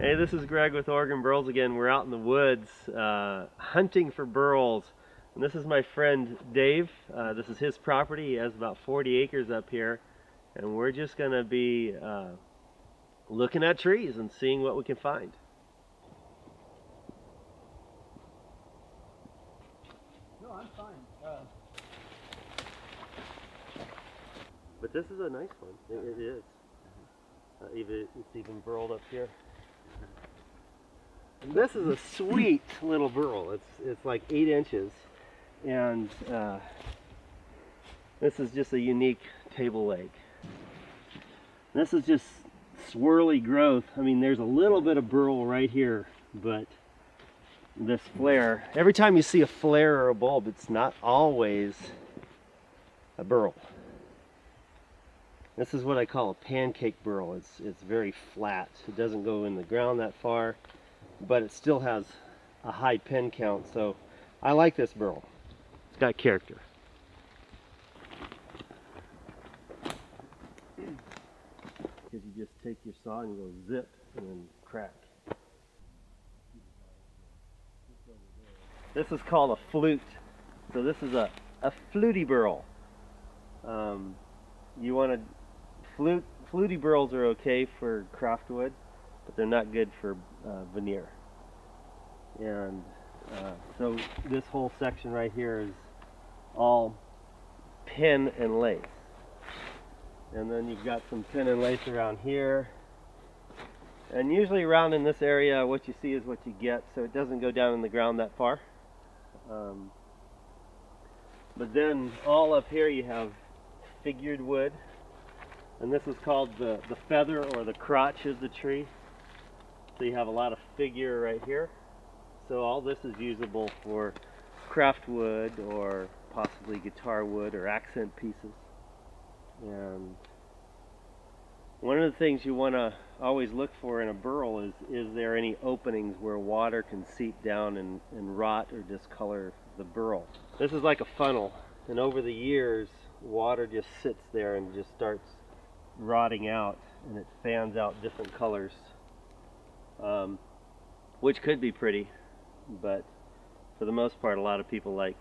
Hey, this is Greg with Oregon Burls again. We're out in the woods hunting for burls. And this is my friend Dave. This is his property. He has about 40 acres up here. And we're just going to be looking at trees and seeing what we can find. No, I'm fine. But this is a nice one. It is. It's even burled up here. And this is a sweet little burl. It's like 8 inches, and this is just a unique table leg. This is just swirly growth. I mean, there's a little bit of burl right here, but this flare, every time you see a flare or a bulb, it's not always a burl. This is what I call a pancake burl. It's very flat. It doesn't go in the ground that far, but it still has a high pin count. So I like this burl. It's got character. Because you just take your saw and you go zip and then crack. This is called a flute. So this is a fluty burl. You want to fluty burls are okay for craftwood, but they're not good for veneer. And so this whole section right here is all pin and lace. And then you've got some pin and lace around here. And usually around in this area, what you see is what you get, so it doesn't go down in the ground that far. But then all up here you have figured wood. And this is called the feather or the crotch of the tree. So you have a lot of figure right here. So all this is usable for craft wood or possibly guitar wood or accent pieces. And one of the things you want to always look for in a burl is there any openings where water can seep down and rot or discolor the burl. This is like a funnel, and over the years water just sits there and just starts rotting out, and it fans out different colors, which could be pretty, but for the most part a lot of people like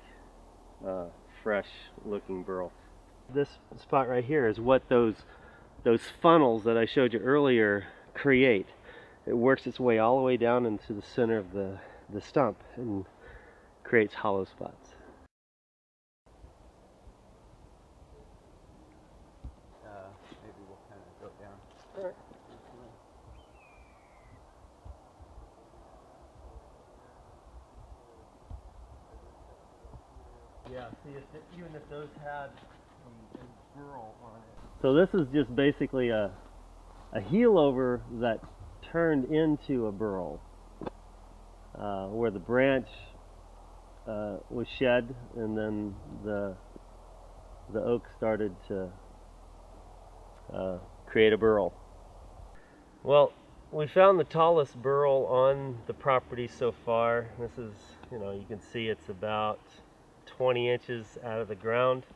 fresh looking burl. This spot right here is what those funnels that I showed you earlier create. It works its way all the way down into the center of the stump and creates hollow spots. Maybe we'll kind of go down. All right. Yeah, see, even if those had a burl on it. So this is just basically a heel over that turned into a burl, where the branch was shed, and then the oak started to create a burl. Well, we found the tallest burl on the property so far. This is, you can see it's about 20 inches out of the ground.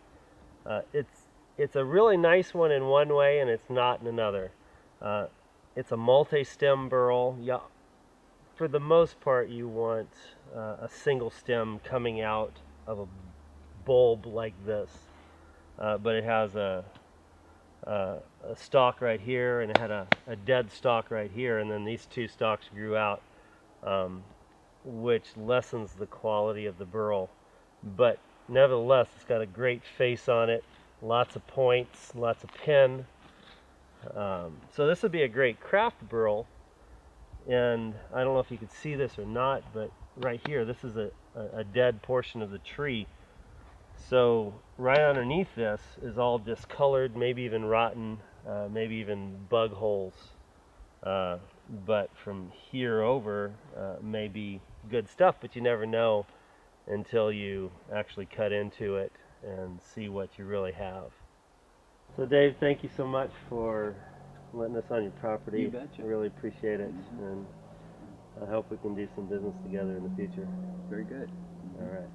It's a really nice one in one way, and it's not in another. It's a multi-stem burl. Yeah, for the most part, you want a single stem coming out of a bulb like this, but it has a stalk right here, and it had a dead stalk right here, and then these two stalks grew out, which lessens the quality of the burl. But nevertheless, it's got a great face on it, lots of points, lots of pin. So this would be a great craft burl. And I don't know if you can see this or not, but right here, this is a dead portion of the tree. So right underneath this is all discolored, maybe even rotten, maybe even bug holes. But from here over may be good stuff, but you never know until you actually cut into it and see what you really have. So Dave, thank you so much for letting us on your property. You betcha. I really appreciate it, and I hope we can do some business together in the future. Very good. All right.